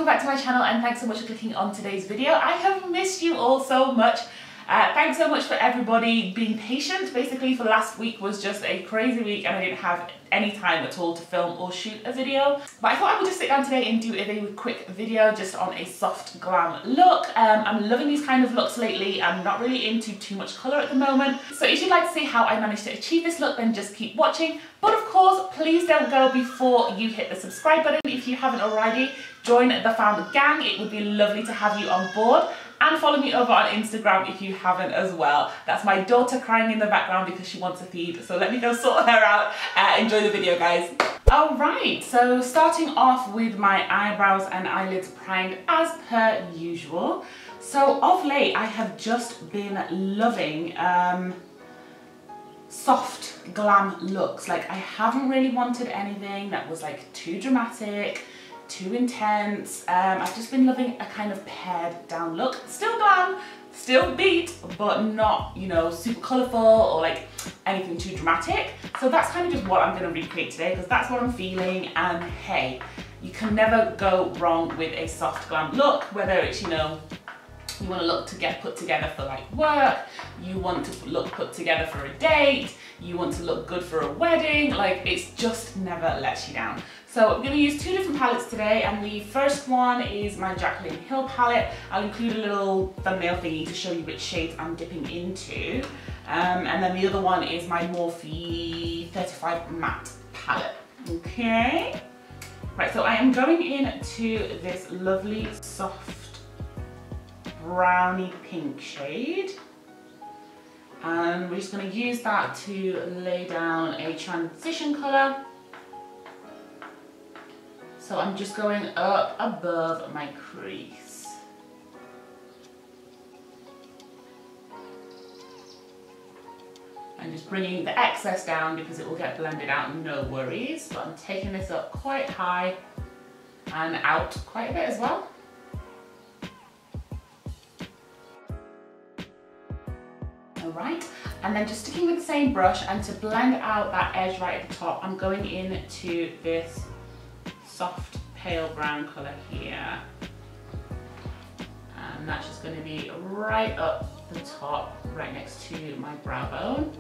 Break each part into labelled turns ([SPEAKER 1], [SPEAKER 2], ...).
[SPEAKER 1] back to my channel and thanks so much for clicking on today's video. I have missed you all so much. Thanks so much for everybody being patient. Basically for last week was just a crazy week and I didn't have any time at all to film or shoot a video. But I thought I would just sit down today and do a very quick video just on a soft glam look. I'm loving these kind of looks lately. I'm not really into too much colour at the moment. So if you'd like to see how I managed to achieve this look, then just keep watching. But of course, please don't go before you hit the subscribe button if you haven't already. Join the fam gang. It would be lovely to have you on board. And follow me over on Instagram if you haven't as well. That's my daughter crying in the background because she wants a feed. So let me go sort her out. Enjoy the video, guys. Alright, so starting off with my eyebrows and eyelids primed as per usual. So of late, I have just been loving soft glam looks. Like I haven't really wanted anything that was like too dramatic, too intense. I've just been loving a kind of pared down look. Still glam, still beat, but not, you know, super colourful or like anything too dramatic. So that's kind of just what I'm going to recreate today because that's what I'm feeling. And hey, you can never go wrong with a soft glam look, whether it's, you know, you want to look to get put together for like work, you want to look put together for a date, you want to look good for a wedding, like it's just never lets you down. So I'm going to use two different palettes today, and the first one is my Jaclyn Hill palette. I'll include a little thumbnail thingy to show you which shades I'm dipping into. And then the other one is my Morphe 35 matte palette. Okay. Right, so I am going into this lovely soft browny pink shade. And we're just going to use that to lay down a transition colour. So I'm just going up above my crease. I'm just bringing the excess down because it will get blended out, no worries. But I'm taking this up quite high and out quite a bit as well. Alright, and then just sticking with the same brush, and to blend out that edge right at the top, I'm going into this soft pale brown colour here, and that's just going to be right up the top, right next to my brow bone.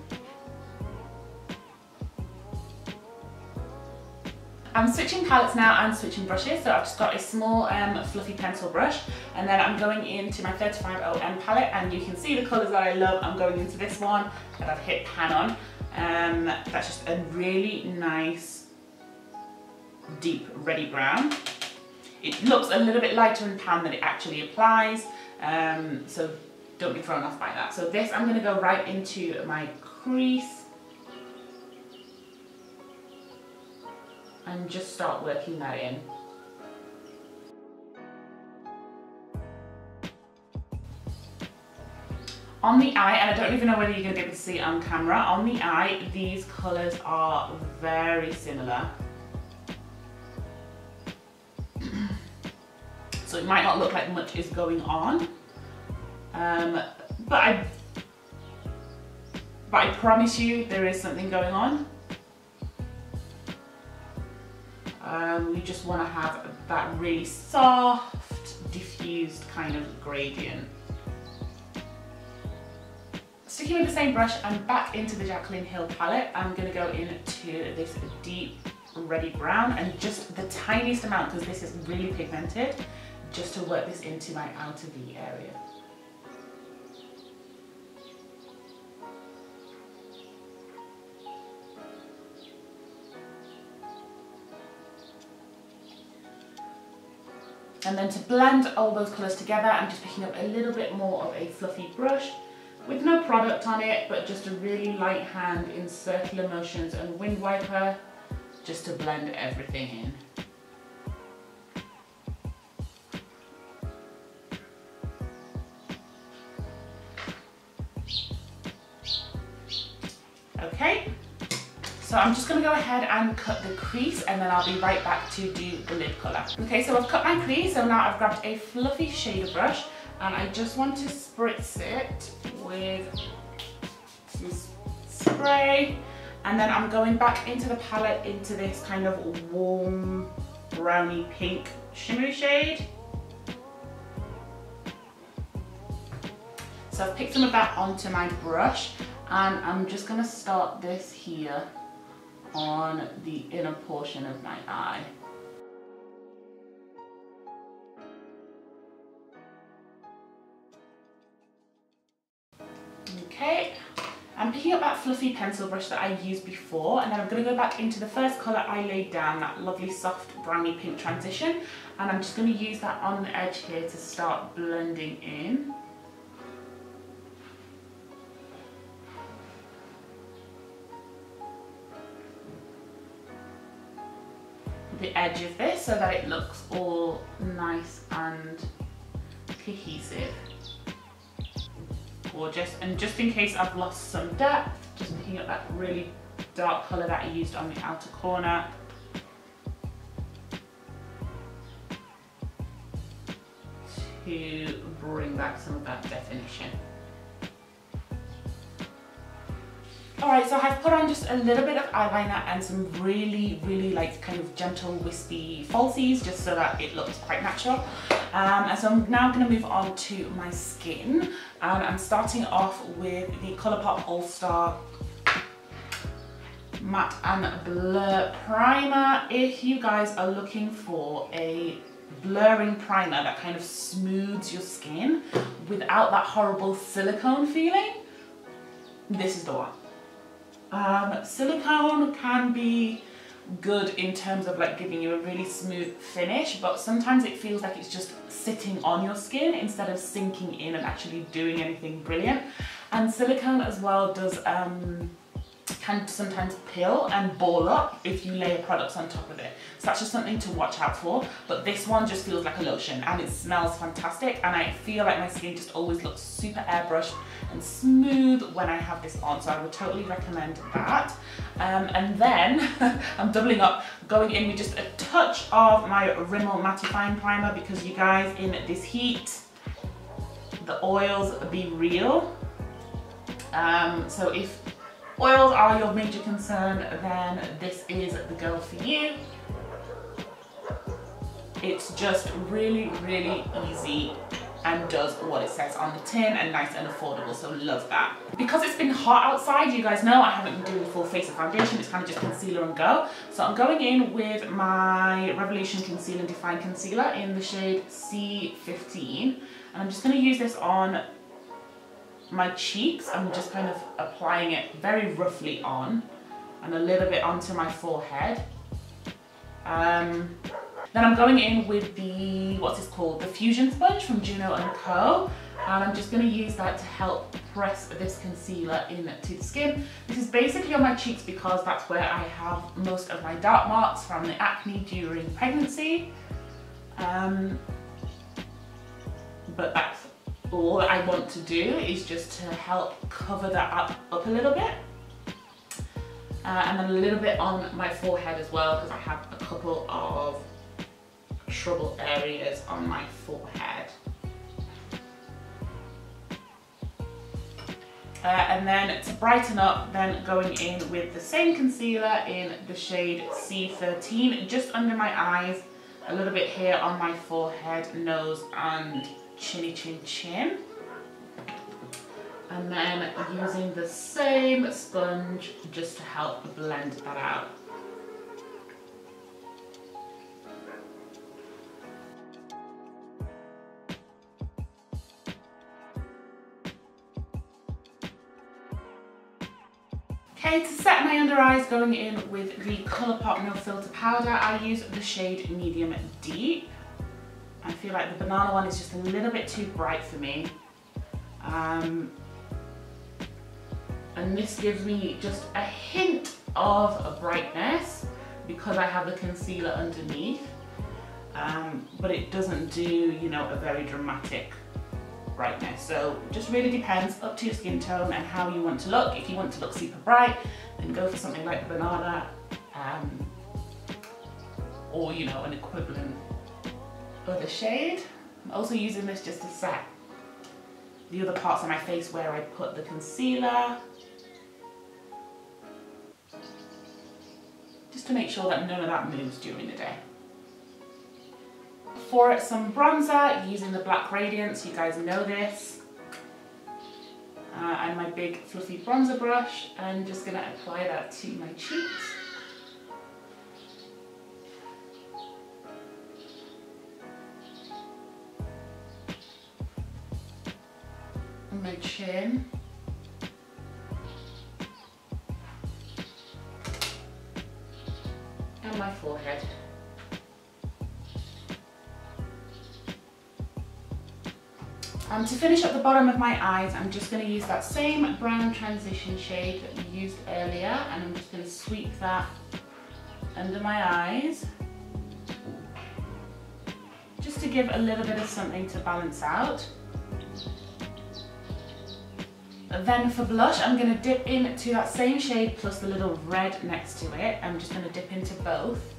[SPEAKER 1] I'm switching palettes now and switching brushes, so I've just got a small fluffy pencil brush, and then I'm going into my 35OM palette, and you can see the colours that I love. I'm going into this one that I've hit pan on. That's just a really nice deep reddy brown. It looks a little bit lighter in pan than it actually applies, so don't be thrown off by that. So this I'm going to go right into my crease and just start working that in. On the eye, and I don't even know whether you're going to be able to see it on camera, on the eye these colours are very similar. So it might not look like much is going on, but I promise you there is something going on. We just want to have that really soft, diffused kind of gradient. Sticking with the same brush and back into the Jaclyn Hill palette, I'm going to go into this deep reddy brown, and just the tiniest amount because this is really pigmented, just to work this into my outer V area. And then to blend all those colours together, I'm just picking up a little bit more of a fluffy brush with no product on it, but just a really light hand in circular motions and wind wiper, just to blend everything in. Okay, so I'm just going to go ahead and cut the crease, and then I'll be right back to do the lid colour. Okay, so I've cut my crease, so now I've grabbed a fluffy shader brush, and I just want to spritz it with some spray, and then I'm going back into the palette into this kind of warm browny pink shimmery shade. So I've picked some of that onto my brush, and I'm just going to start this here on the inner portion of my eye. Okay, I'm picking up that fluffy pencil brush that I used before, and then I'm going to go back into the first colour I laid down, that lovely soft brownie pink transition, and I'm just going to use that on the edge here to start blending in. The edge of this so that it looks all nice and cohesive. Gorgeous. And just in case I've lost some depth, just picking up that really dark colour that I used on the outer corner. To bring back some of that definition. Alright, so I've put on just a little bit of eyeliner and some really like kind of gentle wispy falsies just so that it looks quite natural. And so I'm now going to move on to my skin. I'm starting off with the Colourpop All Star Matte and Blur Primer. If you guys are looking for a blurring primer that kind of smooths your skin without that horrible silicone feeling, this is the one. Silicone can be good in terms of like giving you a really smooth finish, but sometimes it feels like it's just sitting on your skin instead of sinking in and actually doing anything brilliant. And silicone as well does can sometimes pill and ball up if you layer products on top of it. So that's just something to watch out for. But this one just feels like a lotion and it smells fantastic, and I feel like my skin just always looks super airbrushed and smooth when I have this on, so I would totally recommend that. And then I'm doubling up, going in with just a touch of my Rimmel Mattifying Primer, because you guys, in this heat, the oils be real. So if oils are your major concern, then this is the girl for you. It's just really easy and does what it says on the tin, and nice and affordable, so love that. Because it's been hot outside, you guys know I haven't been doing a full face of foundation, it's kind of just concealer and go. So I'm going in with my Revolution Conceal and Define Concealer in the shade C15, and I'm just going to use this on my cheeks. I'm just kind of applying it very roughly on, and a little bit onto my forehead. Then I'm going in with the, what's this called? The Fusion Sponge from Juno & Co. And I'm just going to use that to help press this concealer into the skin. This is basically on my cheeks because that's where I have most of my dark marks from the acne during pregnancy. But that's all I want to do, is just to help cover that up a little bit. And then a little bit on my forehead as well, because I have a couple of trouble areas on my forehead. And then to brighten up, then going in with the same concealer in the shade C13, just under my eyes, a little bit here on my forehead, nose and chinny chin. And then using the same sponge just to help blend that out. Okay, to set my under eyes, going in with the Colourpop No Filter Powder, I use the shade Medium Deep. I feel like the banana one is just a little bit too bright for me. And this gives me just a hint of brightness because I have the concealer underneath. But it doesn't do, you know, a very dramatic brightness. So just really depends, up to your skin tone and how you want to look. If you want to look super bright, then go for something like the banana, or, you know, an equivalent other shade. I'm also using this just to set the other parts of my face where I put the concealer, just to make sure that none of that moves during the day. For some bronzer, using the black Radiance, you guys know this. and my big fluffy bronzer brush, and just gonna apply that to my cheeks. And my chin. And my forehead. To finish at the bottom of my eyes, I'm just going to use that same brown transition shade that we used earlier, and I'm just going to sweep that under my eyes, just to give a little bit of something to balance out. Then for blush, I'm going to dip into that same shade plus the little red next to it. I'm just going to dip into both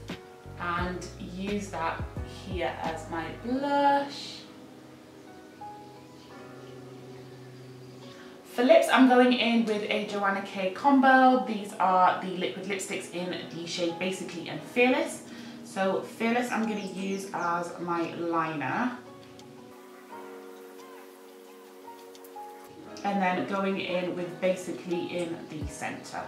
[SPEAKER 1] and use that here as my blush. For lips, I'm going in with a Joanna K combo. These are the liquid lipsticks in the shade Basically and Fearless. So Fearless I'm going to use as my liner. And then going in with Basically in the center.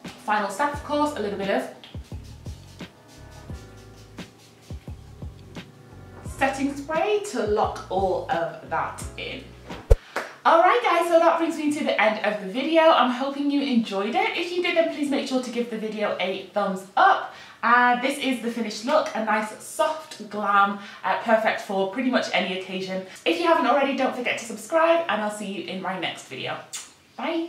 [SPEAKER 1] Final step, of course, a little bit of setting spray to lock all of that in. Alright guys, so that brings me to the end of the video. I'm hoping you enjoyed it. If you did, then please make sure to give the video a thumbs up. This is the finished look, a nice soft glam, perfect for pretty much any occasion. If you haven't already, don't forget to subscribe, and I'll see you in my next video. Bye!